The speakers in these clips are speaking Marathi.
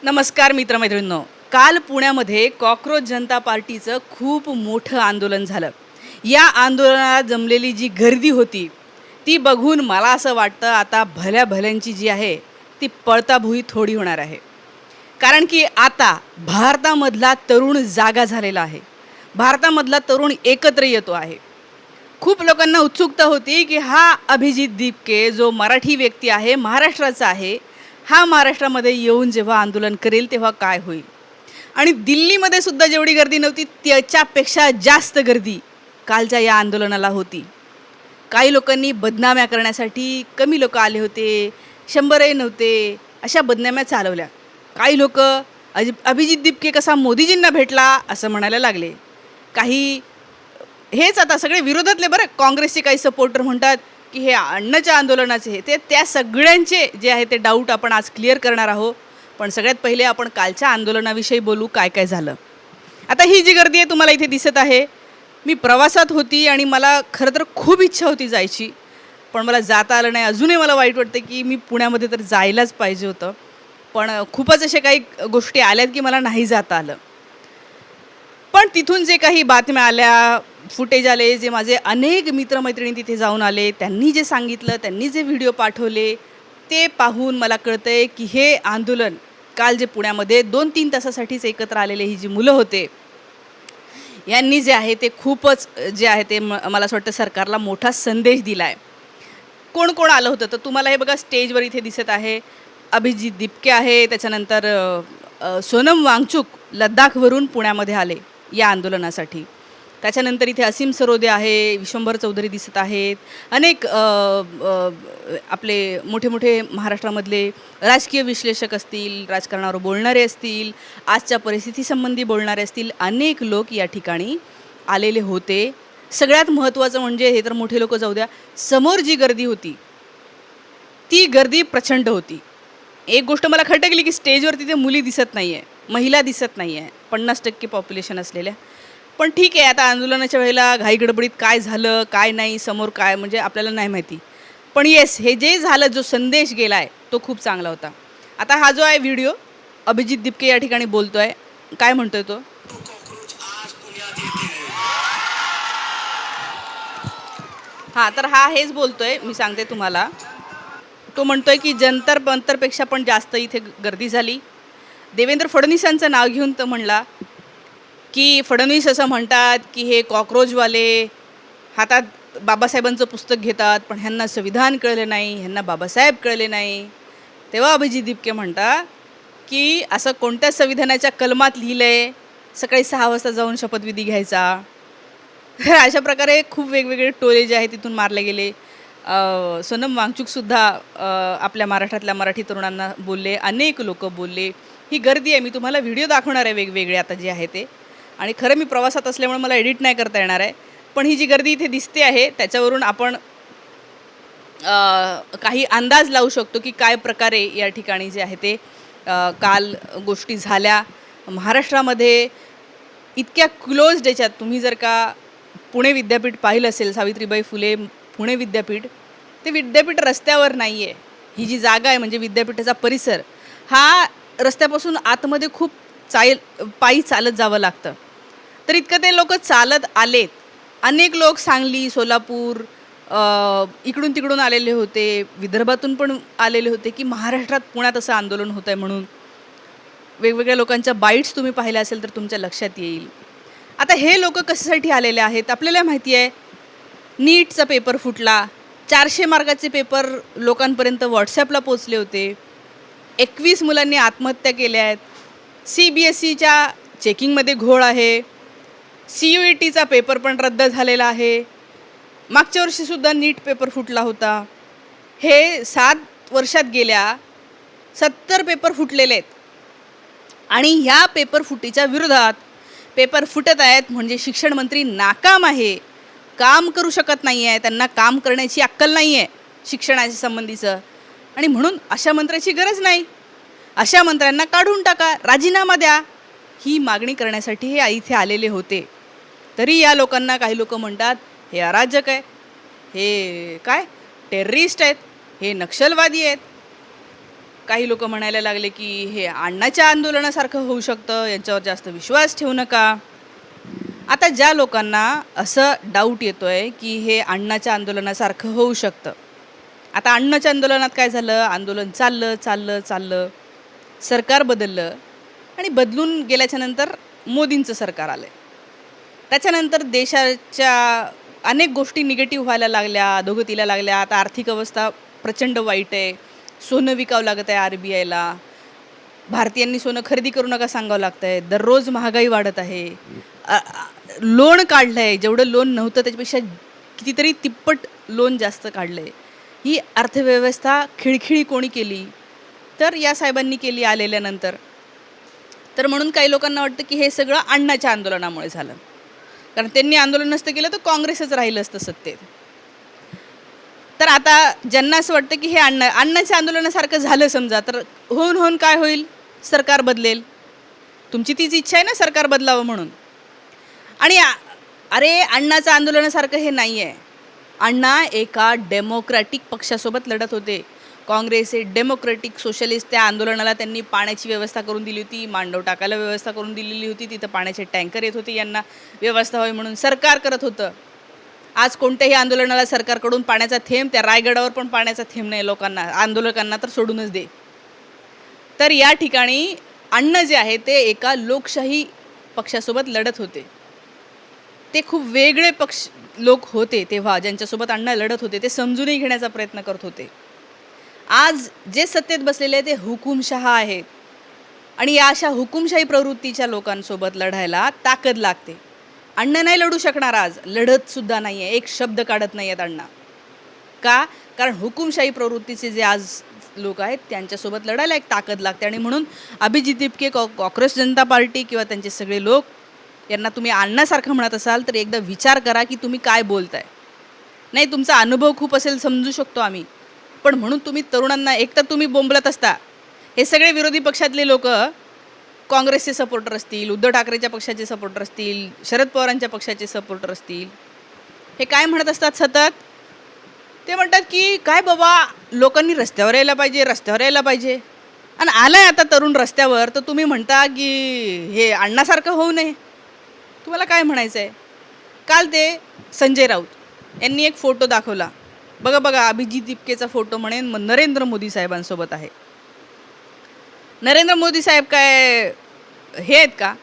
नमस्कार मित्रमैत्रिणींनो. काल पुण्यामध्ये कॉकरोच जनता पार्टीचं खूप मोठं आंदोलन झालं. या आंदोलनाला जमलेली जी गर्दी होती ती बघून मला असं वाटतं आता भल्या भल्यांची जी आहे ती पळताभुई थोडी होणार आहे. कारण की आता भारतामधला तरुण जागा झालेला आहे. भारतामधला तरुण एकत्र येतो आहे. खूप लोकांना उत्सुकता होती की हा अभिजित दीपके जो मराठी व्यक्ती आहे, महाराष्ट्राचा आहे, हा महाराष्ट्रामध्ये येऊन जेव्हा आंदोलन करेल तेव्हा काय होईल. आणि दिल्लीमध्ये सुद्धा जेवढी गर्दी नव्हती त्याच्यापेक्षा जास्त गर्दी कालच्या या आंदोलनाला होती. काही लोकांनी बदनाम्या करण्यासाठी कमी लोक आले होते, 100ही नव्हते, अशा बदनाम्या चालवल्या. काही लोक अभिजित दीपके कसा मोदीजींना भेटला असं म्हणायला लागले. काही हेच आता सगळे विरोधातले बरं काँग्रेसचे काही सपोर्टर म्हणतात की हे अण्णाच्या आंदोलनाचे हे ते त्या सगळ्यांचे जे आहे ते डाऊट आपण आज क्लिअर करणार आहोत. पण सगळ्यात पहिले आपण कालच्या आंदोलनाविषयी बोलू, काय काय झालं. आता ही जी गर्दी आहे तुम्हाला इथे दिसत आहे, मी प्रवासात होती आणि मला खरं तर खूप इच्छा होती जायची, पण मला जाता आलं नाही. अजूनही मला वाईट वाटतं की मी पुण्यामध्ये तर जायलाच पाहिजे होतं, पण खूपच अशा काही गोष्टी आल्यात की मला नाही जाता आलं. पण तिथून जे काही बातम्या आल्या, फुटेज आले, जे माझे अनेक मित्रमैत्रिणी तिथे जाऊन आले, त्यांनी जे सांगितलं, त्यांनी जे व्हिडिओ पाठवले, ते पाहून मला कळतं आहे की हे आंदोलन काल जे पुण्यामध्ये 2-3 तासासाठीच एकत्र आलेले ही जी मुलं होते, यांनी जे आहे ते खूपच जे आहे ते मला असं वाटतं सरकारला मोठा संदेश दिला आहे. कोण कोण आलं होतं तर तुम्हाला हे बघा स्टेजवर इथे दिसत आहे. अभिजित दीपके आहे, त्याच्यानंतर सोनम वांगचुक लद्दाखवरून पुण्यामध्ये आले या आंदोलनासाठी. त्याच्यानंतर इथे असीम सरोदे आहे, विश्वंभर चौधरी दिसत आहेत, अनेक आपले मोठे मोठे महाराष्ट्रामधले राजकीय विश्लेषक असतील, राजकारणावर बोलणारे असतील, आजच्या परिस्थितीसंबंधी बोलणारे असतील, अनेक लोक या ठिकाणी आलेले होते. सगळ्यात महत्त्वाचं म्हणजे हे तर मोठे लोक जाऊ द्या, समोर जी गर्दी होती ती गर्दी प्रचंड होती. एक गोष्ट मला खटकली की स्टेजवर तिथे मुली दिसत नाही आहे, महिला दिसत नाही आहे, 50% पॉप्युलेशन असलेल्या. पण ठीक आहे, आता आंदोलनाच्या वेळेला घाईगडबडीत काय झालं काय नाही, समोर काय म्हणजे आपल्याला नाही माहिती. पण येस, हे जे झालं, जो संदेश गेला आहे तो खूप चांगला होता. आता हा जो आहे व्हिडिओ, अभिजित दीपके या ठिकाणी बोलतो आहे. काय म्हणतोय तो? हां, तर हा हेच बोलतोय, मी सांगते तुम्हाला. तो म्हणतोय की जंतर मंतरपेक्षा पण जास्त इथे गर्दी झाली. देवेंद्र फडणवीसांचं नाव घेऊन तो म्हणला की फडणवीस असं म्हणतात की हे कॉकरोचवाले हातात बाबासाहेबांचं पुस्तक घेतात, पण ह्यांना संविधान कळलं नाही, ह्यांना बाबासाहेब कळले नाही. तेव्हा अभिजित दीपके म्हणतात की असं कोणत्या संविधानाच्या कलमात लिहिलं आहे, सकाळी 6 वाजता जाऊन शपथविधी घ्यायचा. अशा प्रकारे खूप वेगवेगळे टोले जे आहेत तिथून मारले गेले. सोनम वांगचुकसुद्धा आपल्या महाराष्ट्रातल्या मराठी तरुणांना बोलले, अनेक लोक बोलले. ही गर्दी आहे, मी तुम्हाला व्हिडिओ दाखवणार आहे वेगवेगळे आता जे आहे ते. आणि खरं मी प्रवासात असल्यामुळे मला एडिट नाही करता येणार आहे, पण ही जी गर्दी इथे दिसते आहे त्याच्यावरून आपण काही अंदाज लावू शकतो की काय प्रकारे या ठिकाणी जे आहे ते काल गोष्टी झाल्या. महाराष्ट्रामध्ये इतक्या क्लोज्ड याच्यात तुम्ही जर का पुणे विद्यापीठ पाहिलं असेल, सावित्रीबाई फुले पुणे विद्यापीठ, ते विद्यापीठ रस्त्यावर नाही आहे. ही जी जागा आहे म्हणजे विद्यापीठाचा परिसर हा रस्त्यापासून आतमध्ये खूप पायी चालत जावं लागतं. तर इतकं ते लोक चालत आलेत. अनेक लोक सांगली, सोलापूर, इकडून तिकडून आलेले होते, विदर्भातून पण आलेले होते की महाराष्ट्रात पुण्यात असं आंदोलन होतं आहे म्हणून. वेगवेगळ्या लोकांच्या बाईट्स तुम्ही पाहिल्या असेल तर तुमच्या लक्षात येईल. आता हे लोक कशासाठी आलेले आहेत आपल्याला माहिती आहे. नीटचा पेपर फुटला, 400 मार्काचे पेपर लोकांपर्यंत व्हॉट्सॲपला पोचले होते, 21 मुलांनी आत्महत्या केल्या आहेत, CBSEच्या चेकिंगमध्ये घोळ आहे, CUETचा पेपर पण रद्द झालेला आहे, मागच्या वर्षीसुद्धा नीट पेपर फुटला होता. हे 7 वर्षात गेल्या 70 पेपर फुटलेले आहेत. आणि ह्या पेपर फुटीच्या विरोधात पेपर फुटत आहेत म्हणजे शिक्षण मंत्री नाकाम आहे, काम करू शकत नाही आहे, त्यांना काम करण्याची अक्कल नाही आहे शिक्षणाच्या संबंधीचं. आणि म्हणून अशा मंत्र्याची गरज नाही, अशा मंत्र्यांना काढून टाका, राजीनामा द्या, ही मागणी करण्यासाठी हे इथे आलेले होते. तरी या लोकांना काही लोक म्हणतात हे अराजक आहे, हे काय टेररिस्ट आहेत, हे नक्षलवादी आहेत. काही लोक म्हणायला लागले की हे अण्णाच्या आंदोलनासारखं होऊ शकतं, यांच्यावर जास्त विश्वास ठेवू नका. आता ज्या लोकांना असं डाऊट येतोय की हे अण्णाच्या आंदोलनासारखं होऊ शकतं, आता अण्णाच्या आंदोलनात काय झालं, आंदोलन चाललं चाललं चाललं, सरकार बदललं आणि बदलून गेल्याच्या नंतर मोदींचं सरकार आलं. त्याच्यानंतर देशाच्या अनेक गोष्टी निगेटिव्ह व्हायला लागल्या, अधोगतीला लागल्या. आता आर्थिक अवस्था प्रचंड वाईट आहे, सोनं विकावं लागत आहे RBIला, भारतीयांनी सोनं खरेदी करू नका सांगावं लागतं आहे, दररोज महागाई वाढत आहे, लोन काढलं आहे, जेवढं लोन नव्हतं त्याच्यापेक्षा कितीतरी तिप्पट लोन जास्त काढलं आहे. ही अर्थव्यवस्था खिळखिळी कोणी केली, तर या साहेबांनी केली आलेल्यानंतर. तर म्हणून काही लोकांना वाटतं की हे सगळं अण्णाच्या आंदोलनामुळे झालं, कारण त्यांनी आंदोलन नसतं केलं तर काँग्रेसच राहिलं असतं सत्तेत. तर आता ज्यांना असं वाटतं की हे अण्णाच्या आंदोलनासारखं झालं समजा, तर होऊन होऊन काय होईल, सरकार बदलेल. तुमची तीच इच्छा आहे ना सरकार बदलावं म्हणून. आणि अरे अण्णाचं आंदोलनासारखं हे नाही आहे. अण्णा एका डेमोक्रॅटिक पक्षासोबत लढत होते. काँग्रेस हे डेमोक्रॅटिक सोशलिस्ट, त्या आंदोलनाला त्यांनी पाण्याची व्यवस्था करून दिली होती, मांडव टाकायला व्यवस्था करून दिलेली होती, तिथं पाण्याचे टँकर येत होते, यांना व्यवस्था व्हावी म्हणून सरकार करत होतं. आज कोणत्याही आंदोलनाला सरकारकडून पाण्याचा थेंब, त्या रायगडावर पण पाण्याचा थेंब नाही लोकांना, आंदोलकांना तर सोडूनच दे. तर या ठिकाणी अण्णा जे आहे ते एका लोकशाही पक्षासोबत लढत होते. ते खूप वेगळे पक्ष लोक होते तेव्हा, ज्यांच्यासोबत अण्णा लढत होते, ते समजूनही घेण्याचा प्रयत्न करत होते. आज जे सत्तेत बसलेले ते हुकुमशहा आहेत आणि या अशा हुकुमशाही प्रवृत्तीच्या लोकांसोबत लढायला ताकद लागते. अण्णा नाही लढू शकणार, आज लढतसुद्धा नाही आहे, एक शब्द काढत नाही आहेत अण्णा. का? कारण हुकुमशाही प्रवृत्तीचे जे आज लोक आहेत त्यांच्यासोबत लढायला एक ताकद लागते. आणि म्हणून अभिजित दिपके, काँग्रेस जनता पार्टी किंवा त्यांचे सगळे लोक, यांना तुम्ही अण्णासारखं म्हणत असाल तर एकदा विचार करा की तुम्ही काय बोलताय. नाही, तुमचा अनुभव खूप असेल, समजू शकतो आम्ही, पण म्हणून तुम्ही तरुणांना, एक तर तुम्ही बोंबलत असता, हे सगळे विरोधी पक्षातले लोक काँग्रेसचे सपोर्टर असतील, उद्धव ठाकरेच्या पक्षाचे सपोर्टर असतील, शरद पवारांच्या पक्षाचे सपोर्टर असतील, हे काय म्हणत असतात सतत, ते म्हणतात की काय बाबा लोकांनी रस्त्यावर यायला पाहिजे, रस्त्यावर यायला पाहिजे. आणि आलाय आता तरुण रस्त्यावर, तर तुम्ही म्हणता की हे अण्णासारखं होऊ नये. तुम्हाला काय म्हणायचं आहे? काल ते संजय राऊत यांनी एक फोटो दाखवला, बघा बघा अभिजित दिपकेचा फोटो, म्हणेन नरेंद्र मोदी साहेबांसोबत आहे. नरेंद्र मोदी साहेब काय हे आहेत का,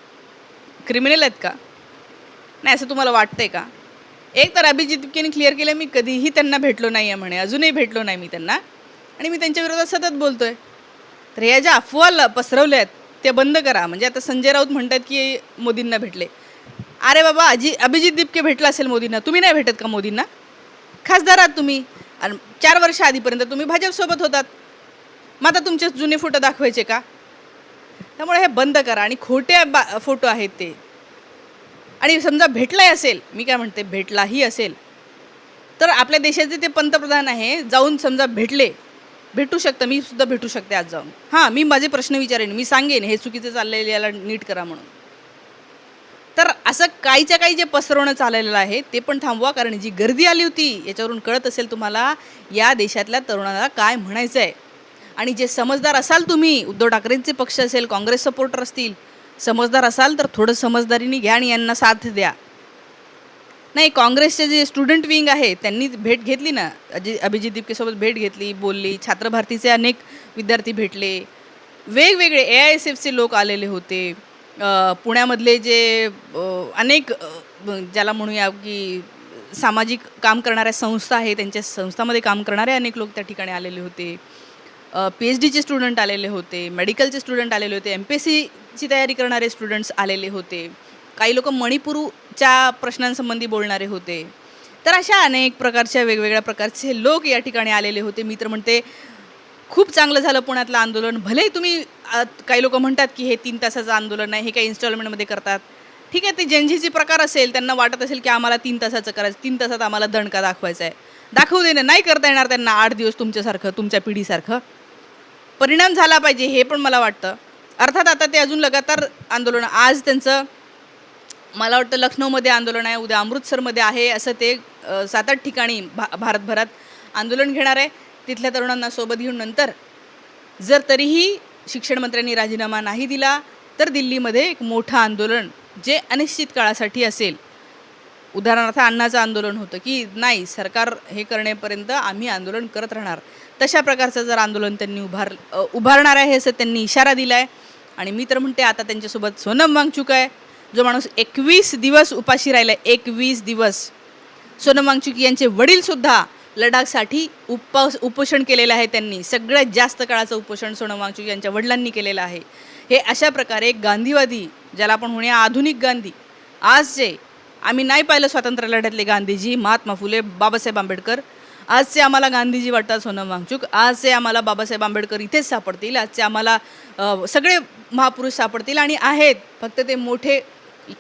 क्रिमिनल आहेत का? नाही असं तुम्हाला वाटतंय का? एक तर अभिजित दिपकेने क्लिअर केलं, मी कधीही त्यांना भेटलो नाही आहे म्हणे, अजूनही भेटलो नाही मी त्यांना, आणि मी त्यांच्या विरोधात सतत बोलतोय. तर या ज्या अफवा पसरवल्या आहेत ते बंद करा. म्हणजे आता संजय राऊत म्हणतात की मोदींना भेटले. अरे बाबा, अभिजित दिपके भेटला असेल मोदींना, तुम्ही नाही भेटत का मोदींना? खासदार आहात तुम्ही, आणि 4 वर्ष आधीपर्यंत तुम्ही भाजपसोबत होतात, मग आता तुमचे जुने फोटो दाखवायचे का? त्यामुळे हे बंद करा. आणि खोटे फोटो आहेत ते. आणि समजा भेटलाही असेल, मी काय म्हणते, भेटलाही असेल तर आपल्या देशाचे ते पंतप्रधान आहे, जाऊन समजा भेटू शकतं, मी सुद्धा भेटू शकते आज जाऊन. हां, मी माझे प्रश्न विचारेन, मी सांगेन हे चुकीचं चाललेलं, याला नीट करा म्हणून. तर असं काहीच्या काही जे पसरवणं चाललेलं आहे ते पण थांबवा. कारण जी गर्दी आली होती याच्यावरून कळत असेल तुम्हाला या देशातल्या तरुणाला काय म्हणायचं आहे. आणि जे समजदार असाल तुम्ही, उद्धव ठाकरेंचे पक्ष असेल, काँग्रेस सपोर्टर असतील, समजदार असाल तर थोडं समजदारीने घ्या आणि यांना साथ द्या. नाही, काँग्रेसचे जे स्टुडंट विंग आहे त्यांनी भेट घेतली ना, अभिजित दिपकेसोबत भेट घेतली, बोलली. छात्र भारतीचे अनेक विद्यार्थी भेटले, वेगवेगळे AISFचे लोक आलेले होते, पुण्यामधले जे अनेक ज्याला म्हणूया की सामाजिक काम करणाऱ्या संस्था आहे, त्यांच्या संस्थामध्ये काम करणारे अनेक लोक त्या ठिकाणी आलेले होते. PhDचे स्टुडंट आलेले होते, मेडिकलचे स्टुडंट आलेले होते, MPSCची तयारी करणारे स्टुडंट्स आलेले होते, काही लोक मणिपूरच्या प्रश्नांसंबंधी बोलणारे होते. तर अशा अनेक प्रकारच्या वेगवेगळ्या प्रकारचे लोक या ठिकाणी आलेले होते. मी तर म्हणते खूप चांगलं झालं पुण्यातलं आंदोलन. भलेही तुम्ही काही लोक म्हणतात की हे 3 तासाचं आंदोलन आहे, हे काही इन्स्टॉलमेंटमध्ये करतात. ठीक आहे, ते जनजीची प्रकार असेल, त्यांना वाटत असेल की आम्हाला 3 तासाचं करायचं, 3 तासात आम्हाला दणका दाखवायचा आहे, दाखवू दे ना. नाही करता येणार त्यांना 8 दिवस तुमच्यासारखं, तुमच्या पिढीसारखं. परिणाम झाला पाहिजे हे पण मला वाटतं. अर्थात आता ते अजून लगातार आंदोलन, आज त्यांचं मला वाटतं लखनौमध्ये आंदोलन आहे, उद्या अमृतसरमध्ये आहे, असं ते 7-8 ठिकाणी भारतभरात आंदोलन घेणार आहे. तिथल्या तरुणांना सोबत घेऊन नंतर जर तरीही शिक्षण मंत्र्यांनी राजीनामा नाही दिला तर दिल्लीमध्ये एक मोठं आंदोलन जे अनिश्चित काळासाठी असेल. उदाहरणार्थ अण्णाचं आंदोलन होतं की नाही सरकार हे करण्यापर्यंत आम्ही आंदोलन करत राहणार. तशा प्रकारचं जर आंदोलन त्यांनी उभारणार आहे असं त्यांनी इशारा दिला आहे. आणि मी तर म्हणते आता त्यांच्यासोबत सोनम वांगचुक आहे, जो माणूस 21 दिवस उपाशी राहिला. 21 दिवस. सोनम वांगचुक यांचे वडीलसुद्धा लडाखसाठी उपोषण केलेलं आहे. त्यांनी सगळ्यात जास्त काळाचं उपोषण सोनम वांगचुक यांच्या वडिलांनी केलेलं आहे. हे अशा प्रकारे गांधीवादी, ज्याला आपण म्हणूया आधुनिक गांधी, आज जे आम्ही नाही पाहिलं स्वातंत्र्य लढ्यातले गांधीजी, महात्मा फुले, बाबासाहेब आंबेडकर, आजचे आम्हाला गांधीजी वाटतात सोनम वांगचुक, आजचे आम्हाला बाबासाहेब आंबेडकर इथेच सापडतील, आजचे आम्हाला सगळे महापुरुष सापडतील आणि आहेत, फक्त ते मोठे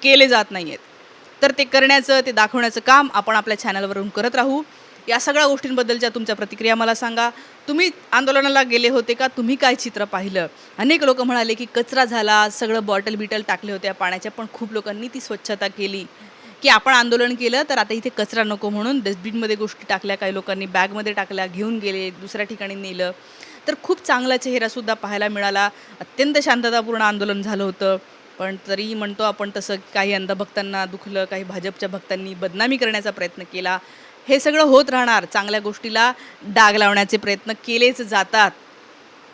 केले जात नाही आहेत. तर ते करण्याचं, ते दाखवण्याचं काम आपण आपल्या चॅनलवरून करत राहू. या सगळ्या गोष्टींबद्दलच्या तुमच्या प्रतिक्रिया मला सांगा. तुम्ही आंदोलनाला गेले होते का? तुम्ही काय चित्र पाहिलं? अनेक लोक म्हणाले की कचरा झाला, सगळं बॉटल बिटल टाकले होत्या पाण्याच्या, पण खूप लोकांनी ती स्वच्छता केली की आपण आंदोलन केलं तर आता इथे कचरा नको म्हणून डस्टबिनमध्ये गोष्टी टाकल्या, काही लोकांनी बॅगमध्ये टाकल्या, घेऊन गेले, दुसऱ्या ठिकाणी नेलं. तर खूप चांगला चेहरासुद्धा पाहायला मिळाला. अत्यंत शांततापूर्ण आंदोलन झालं होतं. पण तरी म्हणतो आपण तसं काही अंधभक्तांना दुखलं, काही भाजपच्या भक्तांनी बदनामी करण्याचा प्रयत्न केला. हे सगळं होत राहणार. चांगल्या गोष्टीला डाग लावण्याचे प्रयत्न केलेच जातात.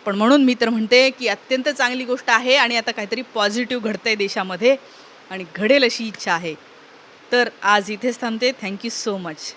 पण म्हणून मी तर म्हणते की अत्यंत चांगली गोष्ट आहे आणि आता काहीतरी पॉझिटिव्ह घडतंय देशामध्ये आणि घडेल अशी इच्छा आहे. तर आज इथेच थांबते. Thank you so much.